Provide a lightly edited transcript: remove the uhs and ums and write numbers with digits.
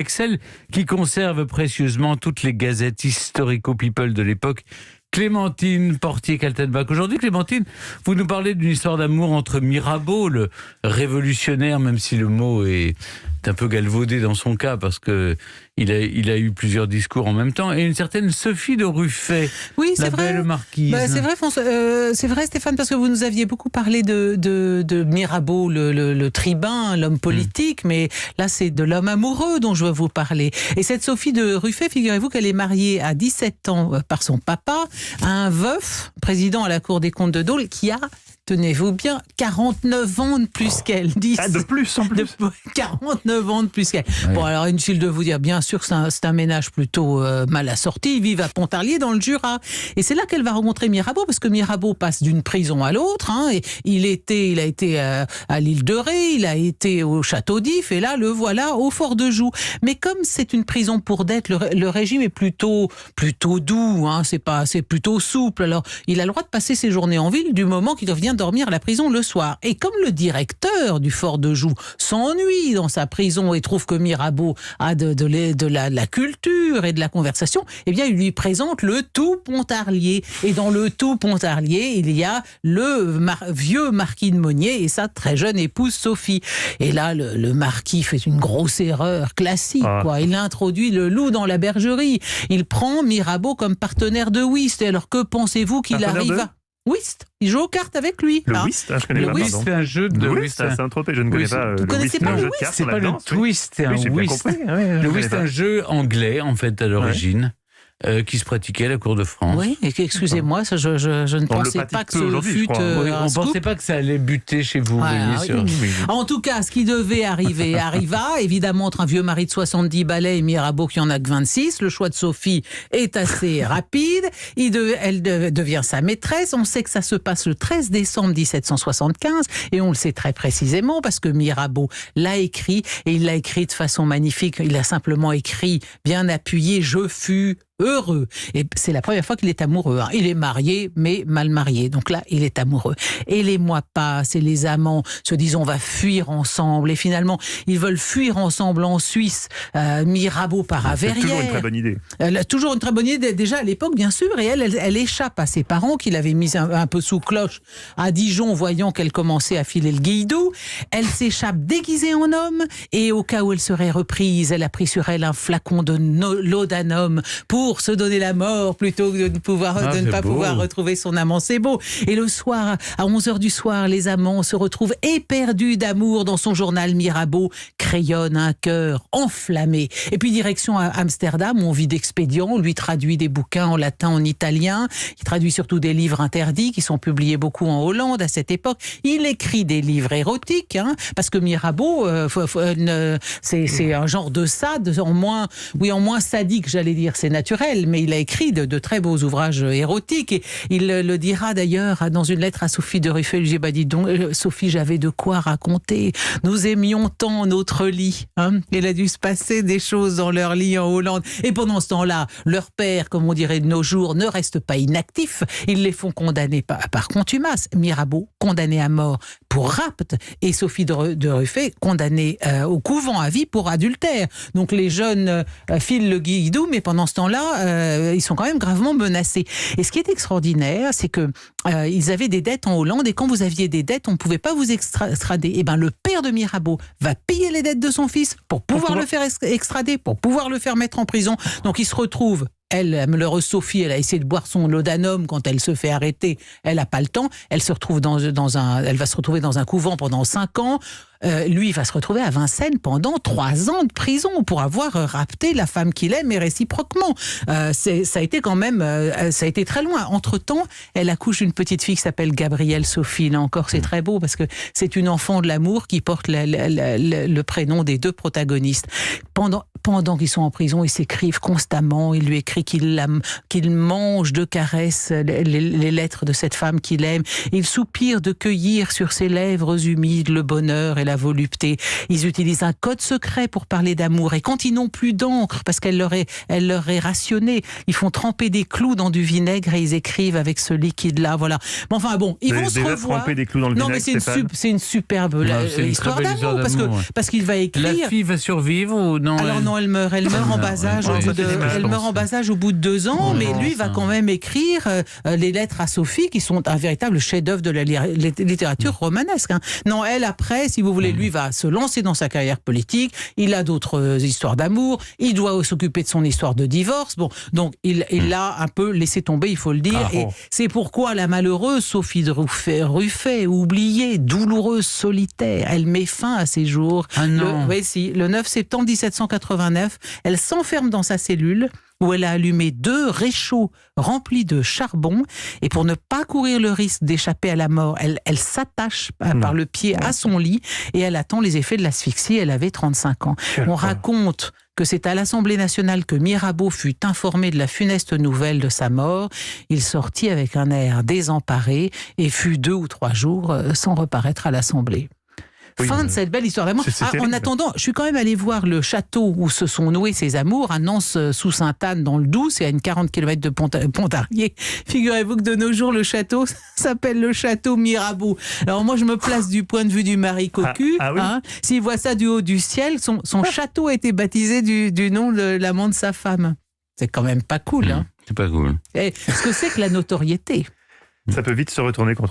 Excel qui conserve précieusement toutes les gazettes historico-people de l'époque. Clémentine Portier-Kaltenbach. Aujourd'hui, Clémentine, vous nous parlez d'une histoire d'amour entre Mirabeau, le révolutionnaire, même si le mot est un peu galvaudé dans son cas, parce que il a eu plusieurs discours en même temps, et une certaine Sophie de Ruffey, oui, la belle marquise. C'est vrai, c'est vrai, Stéphane, parce que vous nous aviez beaucoup parlé de Mirabeau, le tribun, l'homme politique, mais là, c'est de l'homme amoureux dont je veux vous parler. Et cette Sophie de Ruffey, figurez-vous qu'elle est mariée à 17 ans par son papa, à un veuf, président à la Cour des comptes de Dole, qui a, tenez-vous bien, 49 ans de plus qu'elle. De plus en plus. 49 ans de plus qu'elle. Ouais. Bon, alors inutile de vous dire, bien sûr que c'est un ménage plutôt mal assorti. Ils vivent à Pontarlier, dans le Jura. Et c'est là qu'elle va rencontrer Mirabeau, parce que Mirabeau passe d'une prison à l'autre. Et il a été à l'île de Ré, il a été au château d'If, et là, le voilà au Fort de Joux. Mais comme c'est une prison pour dette, le régime est plutôt doux. C'est plutôt souple. Alors, il a le droit de passer ses journées en ville du moment qu'il revient dormir à la prison le soir. Et comme le directeur du Fort de Joux s'ennuie dans sa prison et trouve que Mirabeau a de la culture et de la conversation, eh bien, il lui présente le tout Pontarlier. Et dans le tout Pontarlier, il y a le vieux marquis de Monnier et sa très jeune épouse Sophie. Et là, le marquis fait une grosse erreur classique, quoi. Il introduit le loup dans la bergerie. Il prend Mirabeau comme partenaire de whist. Alors, que pensez-vous qu'il arrive à... Whist, il joue aux cartes avec lui. Le whist, je connais pas. Le whist, c'est un jeu de whist. C'est un trompé, je ne connais pas. Vous connaissez pas le jeu de whist? cartes, C'est pas le twist, c'est un whist. Le whist, c'est un jeu anglais, en fait, à l'origine. Qui se pratiquait à la cour de France. Oui, et excusez-moi, je ne pensais pas que ce fût on ne pensait pas que ça allait buter chez vous. En tout cas, ce qui devait arriver arriva. Évidemment, entre un vieux mari de 70 balais et Mirabeau qui en a que 26, le choix de Sophie est assez rapide. Elle devient sa maîtresse. On sait que ça se passe le 13 décembre 1775 et on le sait très précisément parce que Mirabeau l'a écrit et il l'a écrit de façon magnifique. Il a simplement écrit, bien appuyé, « Je fus heureux ». Et c'est la première fois qu'il est amoureux. Il est marié, mais mal marié. Donc là, il est amoureux. Et les mois passent et les amants se disent on va fuir ensemble. Et finalement, ils veulent fuir ensemble en Suisse. Mirabeau part à Verrières. C'est toujours une très bonne idée. Toujours une très bonne idée, déjà à l'époque, bien sûr. Et elle échappe à ses parents qui l'avaient mise un peu sous cloche à Dijon, voyant qu'elle commençait à filer le guilledou. Elle s'échappe déguisée en homme. Et au cas où elle serait reprise, elle a pris sur elle un flacon de laudanum pour se donner la mort plutôt que de ne pas pouvoir retrouver son amant. C'est beau. Et le soir, à 11h du soir, les amants se retrouvent éperdus d'amour. Dans son journal, Mirabeau crayonne un cœur enflammé. Et puis direction à Amsterdam, où on vit d'expédients. On lui traduit des bouquins en latin, en italien. Il traduit surtout des livres interdits qui sont publiés beaucoup en Hollande à cette époque. Il écrit des livres érotiques, parce que Mirabeau, c'est un genre de sade, en moins sadique, j'allais dire. C'est naturel, mais il a écrit de très beaux ouvrages érotiques et il le dira d'ailleurs dans une lettre à Sophie de Ruffey. Il dit, dis donc, Sophie, j'avais de quoi raconter. Nous aimions tant notre lit. Il a dû se passer des choses dans leur lit en Hollande. Et pendant ce temps-là, leur père, comme on dirait de nos jours, ne reste pas inactif. Ils les font condamner par contumace. Mirabeau, condamné à mort pour rapt, et Sophie de Ruffey, condamnée au couvent à vie pour adultère. Donc les jeunes filent le guilledou, mais pendant ce temps-là, ils sont quand même gravement menacés. Et ce qui est extraordinaire, c'est que ils avaient des dettes en Hollande, et quand vous aviez des dettes, on ne pouvait pas vous extrader. Et ben le père de Mirabeau va payer les dettes de son fils pour pouvoir le faire extrader, pour pouvoir le faire mettre en prison. Donc il se retrouve. Elle, malheureuse Sophie, elle a essayé de boire son laudanum quand elle se fait arrêter. Elle n'a pas le temps. Elle se retrouve elle va se retrouver dans un couvent pendant 5 ans. Lui, il va se retrouver à Vincennes pendant 3 ans de prison pour avoir rapté la femme qu'il aime et réciproquement. Ça a été quand même, ça a été très loin. Entre-temps, elle accouche d'une petite fille qui s'appelle Gabrielle Sophie. Là encore, c'est très beau parce que c'est une enfant de l'amour qui porte le prénom des 2 protagonistes. Pendant qu'ils sont en prison, ils s'écrivent constamment. Il lui écrit qu'il mange de caresses les lettres de cette femme qu'il aime. Il soupire de cueillir sur ses lèvres humides le bonheur et la volupté. Ils utilisent un code secret pour parler d'amour. Et quand ils n'ont plus d'encre, parce qu'elle leur est rationnée, ils font tremper des clous dans du vinaigre et ils écrivent avec ce liquide-là. Voilà. Mais enfin bon, ils vont se revoir. Tremper des clous dans le vinaigre, c'est une superbe histoire d'amour. Parce qu'il va écrire... La fille va survivre ou non? Alors non, elle meurt en bas âge. ouais, Elle meurt en bas âge au bout de 2 ans, mais lui va quand même écrire les lettres à Sophie, qui sont un véritable chef-d'œuvre de la littérature romanesque. Hein. Non, elle, après, si vous voulez, lui va se lancer dans sa carrière politique. Il a d'autres histoires d'amour. Il doit s'occuper de son histoire de divorce. Bon, donc il l'a un peu laissé tomber, il faut le dire. Et c'est pourquoi la malheureuse Sophie de Ruffet, oubliée, douloureuse, solitaire, elle met fin à ses jours. Ah non. Le 9 septembre 1789, elle s'enferme dans sa cellule où elle a allumé 2 réchauds remplis de charbon. Et pour ne pas courir le risque d'échapper à la mort, elle s'attache par le pied à son lit et elle attend les effets de l'asphyxie. Elle avait 35 ans. On raconte que c'est à l'Assemblée nationale que Mirabeau fut informé de la funeste nouvelle de sa mort. Il sortit avec un air désemparé et fut 2 ou 3 jours sans reparaître à l'Assemblée. Fin de cette belle histoire d'amour. En attendant, je suis quand même allé voir le château où se sont noués ses amours, à Nance-sous-Sainte-Anne dans le Doubs, c'est à une 40 km de Pontarlier. Figurez-vous que de nos jours, le château s'appelle le château Mirabeau. Alors moi, je me place du point de vue du mari cocu. oui. Hein. S'il voit ça du haut du ciel, son château a été baptisé du nom de l'amant de sa femme. C'est quand même pas cool. Hein. C'est pas cool. Ce que c'est que la notoriété. Ça peut vite se retourner contre